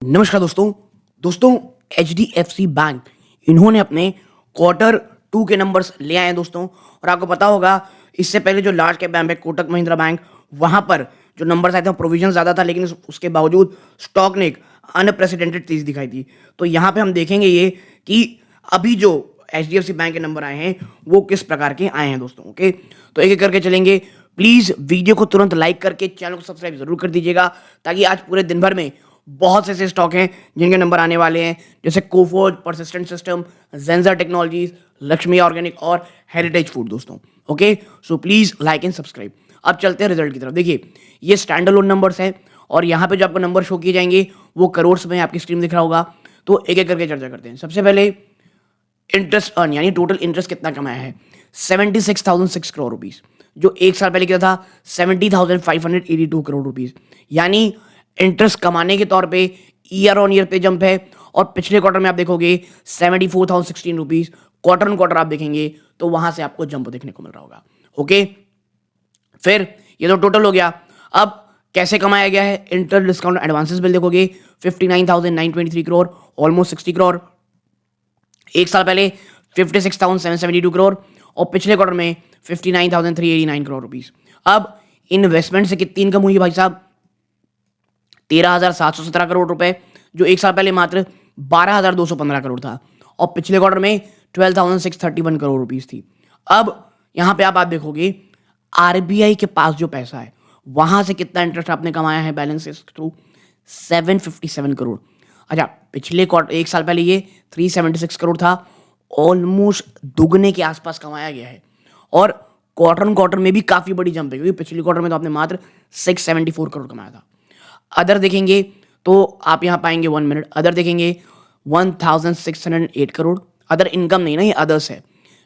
नमस्कार दोस्तों HDFC bank इन्होंने अपने क्वार्टर टू के नंबर्स ले आए हैं दोस्तों। और आपको पता होगा इससे पहले जो लार्ज कैप बैंक है कोटक महिंद्रा बैंक, वहां पर जो नंबर्स आए थे प्रोविजन ज़्यादा था, लेकिन उसके बावजूद स्टॉक ने एक अनप्रेसिडेंटेड तेज दिखाई थी। तो यहाँ पे हम देखेंगे ये कि अभी जो एचडीएफसी बैंक के नंबर आए हैं वो किस प्रकार के आए हैं दोस्तों। ओके, तो एक एक करके चलेंगे। प्लीज़ वीडियो को तुरंत लाइक करके चैनल को सब्सक्राइब जरूर कर दीजिएगा, ताकि आज पूरे दिन भर में बहुत से ऐसे स्टॉक हैं जिनके नंबर आने वाले हैं, जैसे Coforge, persistent system, Zensar technologies, Lakshmi organic और हेरिटेज फूड दोस्तों। Okay, so please like and subscribe. अब चलते हैं रिजल्ट की तरफ। देखिए, ये स्टैंड अलोन नंबर्स हैं और यहाँ पे जो आपको नंबर शो किए जाएंगे वो करोड़ में आपकी स्क्रीन दिख रहा होगा। तो एक एक करके चर्चा करते हैं। सबसे पहले इंटरेस्ट अर्न, यानी टोटल इंटरेस्ट कितना कमाया है, 76,006 करोड़ रुपीज, जो एक साल पहले कितना था 70,582 करोड़ रुपीज। यानी इंटरेस्ट कमाने के तौर पे ईयर ऑन ईयर पे जंप है। और पिछले क्वार्टर में आप देखोगे 74,016 रुपीज, क्वार्टर ऑन क्वार्टर आप देखेंगे तो वहां से आपको जंप देखने को मिल रहा होगा। ओके, फिर ये तो टोटल हो गया। अब कैसे कमाया गया है, इंटरेस्ट डिस्काउंट एडवांसेस बिल देखोगे 59,923 करोड़, ऑलमोस्ट 60 करोड़। एक साल पहले 56,772 करोड़ और पिछले क्वार्टर में 59,389 करोड़ रुपीस। अब इन्वेस्टमेंट से कितनी इनकम हुई भाई साहब, 13,717 करोड़ रुपए, जो एक साल पहले मात्र 12,215 करोड़ था और पिछले क्वार्टर में 12,631 करोड़ रुपीस थी। अब यहां पे आप बात देखोगे आरबीआई के पास जो पैसा है वहां से कितना इंटरेस्ट आपने कमाया है बैलेंस के थ्रू, 757 करोड़। अच्छा, पिछले क्वार्टर एक साल पहले ये 376 करोड़ था, ऑलमोस्ट दुगने के आसपास कमाया गया है। और क्वार्टर ऑन क्वार्टर में भी काफी बड़ी जंप है, क्योंकि पिछले क्वार्टर में तो आपने मात्र 674 करोड़ कमाया था। अदर देखेंगे तो आप यहां पाएंगे 1 मिनट, अदर देखेंगे 1608 करोड़। अदर इनकम नहीं ना, ये अदर्स है,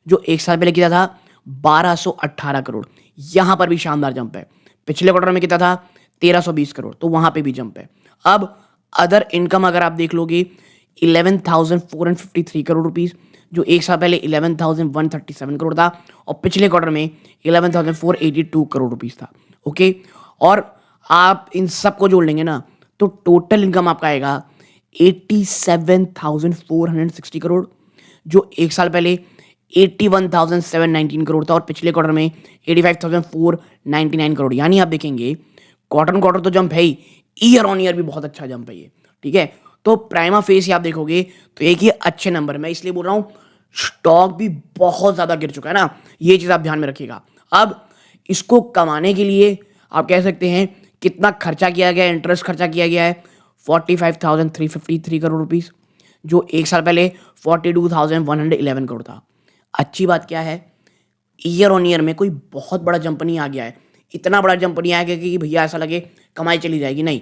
जो एक साल पहले किया था 1218 करोड़। यहां पर भी शानदार जंप है। पिछले क्वार्टर में कितना था 1320 करोड़, तो वहां पे भी जंप है। अब अदर इनकम अगर आप देख लोगे 11,453 करोड़ रुपीज, जो एक साल पहले 11,137 करोड़ था और पिछले क्वार्टर में 11,482 करोड़ रुपीज था। ओके, और आप इन सबको जोड़ लेंगे ना तो टोटल इनकम आपका आएगा 87,460 करोड़, जो एक साल पहले 81,719 करोड़ था और पिछले क्वार्टर में 85,499 करोड़। यानी आप देखेंगे क्वार्टर क्वार्टर तो जंप है ही, ईयर ऑन ईयर भी बहुत अच्छा जंप है ये। ठीक है, तो प्राइमा फेस आप देखोगे तो एक ही अच्छे नंबर, मैं इसलिए बोल रहा हूं स्टॉक भी बहुत ज्यादा गिर चुका है ना, ये चीज आप ध्यान में रखिएगा। अब इसको कमाने के लिए आप कह सकते हैं कितना खर्चा किया गया, इंटरेस्ट खर्चा किया गया है 45,353 करोड़ रुपीस, जो एक साल पहले 42,111 करोड़ था। अच्छी बात क्या है, ईयर ऑन ईयर में कोई बहुत बड़ा जंप नहीं आ गया है, इतना बड़ा जंप नहीं आया कि भैया ऐसा लगे कमाई चली जाएगी, नहीं,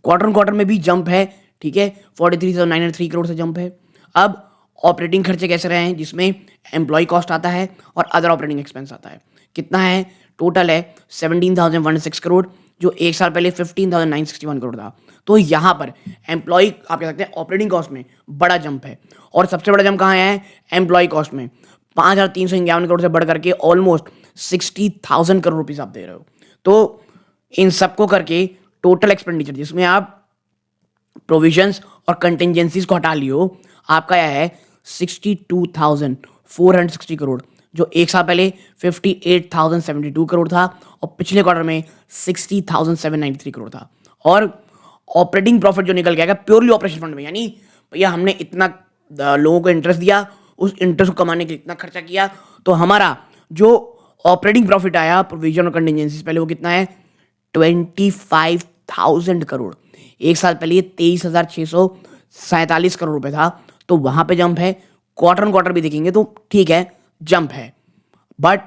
क्वार्टर क्वार्टर में भी जंप है। ठीक है, 43,903 करोड़ से जंप है। अब ऑपरेटिंग खर्चे कैसे रहे हैं, जिसमें एम्प्लॉय कॉस्ट आता है और अदर ऑपरेटिंग एक्सपेंस आता है, कितना है, टोटल है 17,106 करोड़, जो एक साल पहले 15,961 करोड़ था। तो यहां पर एम्प्लॉय आप कह सकते हैं ऑपरेटिंग कॉस्ट में बड़ा जंप है। और सबसे बड़ा जंप कहां है, एम्प्लॉय कॉस्ट में 5,351 करोड़ से बढ़ करके ऑलमोस्ट 60,000 करोड़ रुपीस आप दे रहे हो। तो इन सबको करके टोटल एक्सपेंडिचर, जिसमें आप प्रोविजंस और कंटिजेंसीज को हटा लियो, आपका आया है 62,460 करोड़, जो एक साल पहले 58,072 करोड़ था और पिछले क्वार्टर में 60,793 करोड़ था। और ऑपरेटिंग प्रॉफिट जो निकल गया प्योरली ऑपरेशन फंड में, यानी भैया हमने इतना लोगों को इंटरेस्ट दिया, उस इंटरेस्ट को कमाने के लिए इतना खर्चा किया, तो हमारा जो ऑपरेटिंग प्रॉफिट आया प्रोविजन और कंटिजेंसीज पहले वो कितना है 25,000 करोड़। एक साल पहले 23,647 करोड़ रुपए था, तो वहां पे जंप है। क्वार्टर ऑन क्वार्टर भी देखेंगे तो ठीक है, जंप है। बट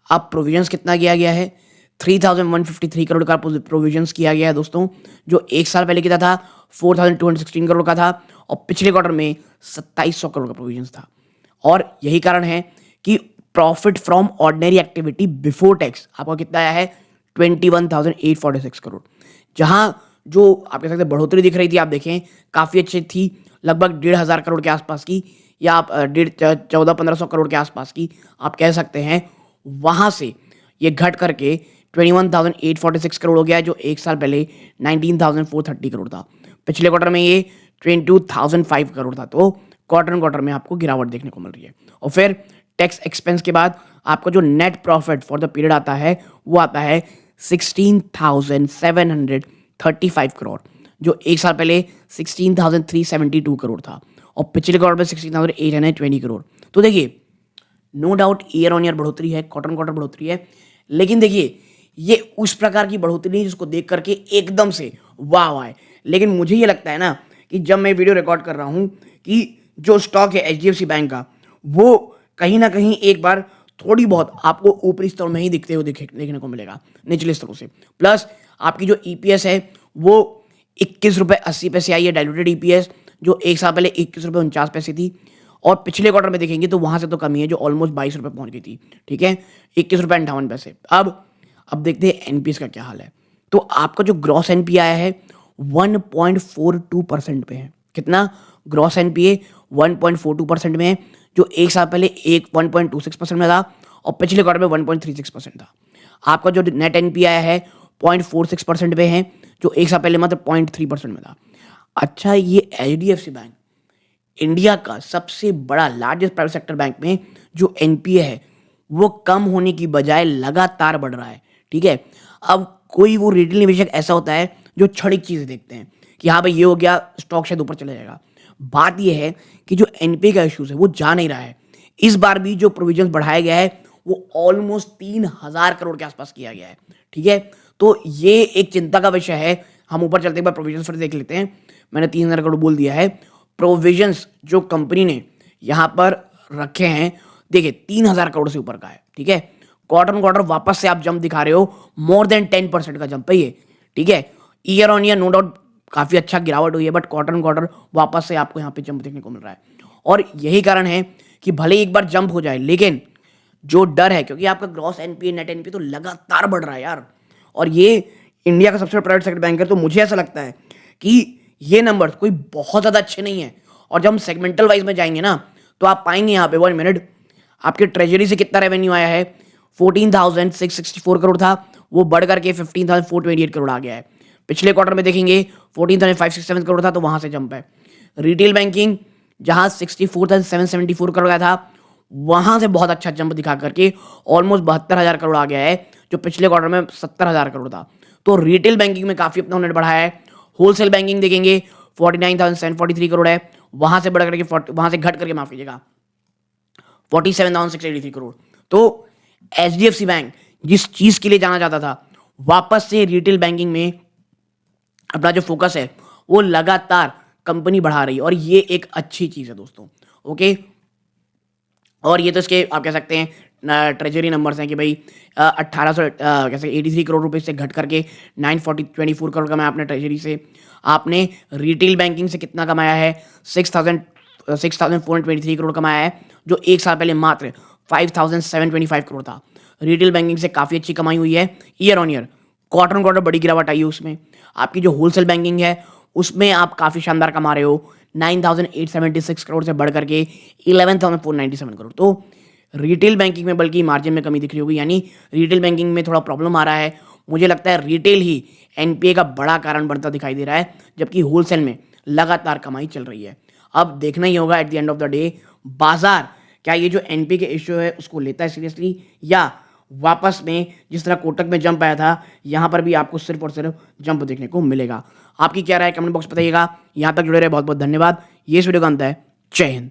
अब प्रोविजंस कितना किया गया है, 3,153 करोड़ का प्रोविजंस किया गया है दोस्तों, जो एक साल पहले कितना था 4,216 करोड़ का था और पिछले क्वार्टर में 2,700 करोड़ का प्रोविजंस था। और यही कारण है कि profit from ordinary activity before tax आपको कितना आया है 21,846 करोड़, जहां जो आप कह सकते हैं बढ़ोतरी दिख रही थी, आप देखें काफी अच्छी थी, लगभग 1,500 करोड़ के आसपास की, या आप 1400-1500 करोड़ के आसपास की आप कह सकते हैं। वहां से ये घट करके 21,846 करोड़ हो गया है, जो एक साल पहले 19,430 करोड़ था। पिछले क्वार्टर में ये 22,005 करोड़ था, तो क्वार्टर क्वार्टर में आपको गिरावट देखने को मिल रही है। और फिर टैक्स एक्सपेंस के बाद आपका जो net profit for the period आता है वो आता है 16,735 करोड़, जो एक साल पहले 16,372 करोड़ था और पिछले क्वार्टर में 16,820 करोड़। तो देखिए, no doubt year on year बढ़ोतरी है, क्वार्टर क्वार्टर बढ़ोतरी है, लेकिन देखिए ये उस प्रकार की बढ़ोतरी नहीं जिसको देख करके एकदम से वाह आए। लेकिन मुझे ये लगता है ना कि जब मैं वीडियो रिकॉर्ड कर रहा हूँ कि जो स्टॉक है एचडीएफसी बैंक का, वो कहीं ना कहीं एक बार थोड़ी बहुत आपको ऊपरी स्तर में ही दिखते हुए देखने को मिलेगा निचले स्तरों से। प्लस आपकी जो ईपीएस है वो 21 रुपये 80 पैसे आई है, डाइल्यूटेड ईपीएस, जो एक साल पहले 21 रुपये 49 पैसे थी। और पिछले क्वार्टर में देखेंगे तो वहां से तो कमी है, जो ऑलमोस्ट 22 रुपये पहुंच गई थी। ठीक है, 21 रुपये 58 पैसे। अब देखते हैं एनपीएस का क्या हाल है। तो आपका जो ग्रॉस एनपीए आया है 1.42% पे है। कितना? ग्रॉस एनपीए 1.42% में है, जो एक साल पहले 1.26% में था और पिछले क्वार्टर में 1.36% था। आपका जो नेट एनपीए आया है 0.46% पे है, जो एक साल पहले मात्र 0.3% में था। अच्छा, ये एचडीएफसी बैंक इंडिया का सबसे बड़ा लार्जेस्ट प्राइवेट सेक्टर बैंक में जो एनपीए है वो कम होने की बजाय लगातार बढ़ रहा है। ठीक है, अब कोई वो रिटेल निवेशक ऐसा होता है जो क्षणिक चीजें देखते हैं कि हाँ भाई ये हो गया, स्टॉक शायद ऊपर चला जाएगा। बात ये है कि जो एनपीए का इश्यूज है वो जा नहीं रहा है। इस बार भी जो प्रोविजन बढ़ाया गया है वो ऑलमोस्ट 3,000 करोड़ के आसपास किया गया है। ठीक है, तो ये एक चिंता का विषय है। हम ऊपर चलते हुए प्रोविजन फिर देख लेते हैं। मैंने 3,000 करोड़ बोल दिया है। प्रोविजंस जो कंपनी ने यहां पर रखे हैं, देखिए 3,000 करोड़ से ऊपर का है। ठीक है, क्वार्टर क्वार्टर वापस से आप जंप दिखा रहे हो, मोर देन 10% का जंप है ये। ठीक है, year on year no doubt काफी अच्छा गिरावट हुई है, बट क्वार्टर क्वार्टर वापस से आपको यहाँ पे जंप देखने को मिल रहा है। और यही कारण है कि भले एक बार जंप हो जाए, लेकिन जो डर है, क्योंकि आपका ग्रॉस एनपीए नेट एनपीए तो लगातार बढ़ रहा है यार, और ये इंडिया का सबसे बड़ा प्राइवेट सेक्टर बैंक है, तो मुझे ऐसा लगता है कि ये नंबर कोई बहुत ज्यादा अच्छे नहीं है। और जब हम सेगमेंटल वाइज में जाएंगे ना, तो आप पाएंगे यहाँ पे 1 मिनट आपके ट्रेजरी से कितना रेवेन्यू आया है। 14,664 करोड़ था, वो बढ़ करके 15,428 करोड़ आ गया है। पिछले क्वार्टर में देखेंगे 14,567 करोड़ था, तो वहां से जंप है। रिटेल बैंकिंग जहां 64,774 करोड़ का था, वहां से बहुत अच्छा जंप दिखा करके ऑलमोस्ट 72,000 करोड़ आ गया है, जो पिछले क्वार्टर में 70,000 करोड़ था। तो रिटेल बैंकिंग में काफी अपना नेट बढ़ाया है। होलसेल बैंकिंग देखेंगे 49,743 करोड़ है, वहां से बढ़ करके वहां से घट करके माफ कीजिएगा 47,683 करोड़। तो एचडीएफसी बैंक जिस चीज के लिए जाना जाता था, वापस से रिटेल बैंकिंग में अपना जो फोकस है वो लगातार कंपनी बढ़ा रही है, और ये एक अच्छी चीज है दोस्तों। ओके, और ये तो इसके आप कह सकते हैं ट्रेजरी नंबर्स हैं कि भाई 1800 कैसे 83 करोड़ रुपए से घट करके 924 करोड़ कमाया आपने ट्रेजरी से। आपने रिटेल बैंकिंग से कितना कमाया है? 6,423 करोड़ कमाया है, जो एक साल पहले मात्र 5,725 करोड़ था। रिटेल बैंकिंग से काफ़ी अच्छी कमाई हुई है year on year. Quarter on quarter बड़ी गिरावट आई है उसमें। आपकी जो होलसेल बैंकिंग है उसमें आप काफ़ी शानदार कमा रहे हो, 9,876 करोड़ से बढ़ करके 11,497 करोड़। तो रिटेल बैंकिंग में बल्कि मार्जिन में कमी दिख रही होगी, यानी रिटेल बैंकिंग में थोड़ा प्रॉब्लम आ रहा है। मुझे लगता है रिटेल ही एनपीए का बड़ा कारण बनता दिखाई दे रहा है, जबकि होलसेल में लगातार कमाई चल रही है। अब देखना ही होगा at the end of the day बाजार क्या ये जो एनपीए के इश्यू है उसको लेता है सीरियसली, या वापस में जिस तरह कोटक में जंप आया था यहाँ पर भी आपको सिर्फ और सिर्फ जंप देखने को मिलेगा। आपकी क्या राय कमेंट बॉक्स बताइएगा। यहाँ तक जुड़े रहे बहुत बहुत धन्यवाद। ये इस वीडियो का अंत है। जय हिंद।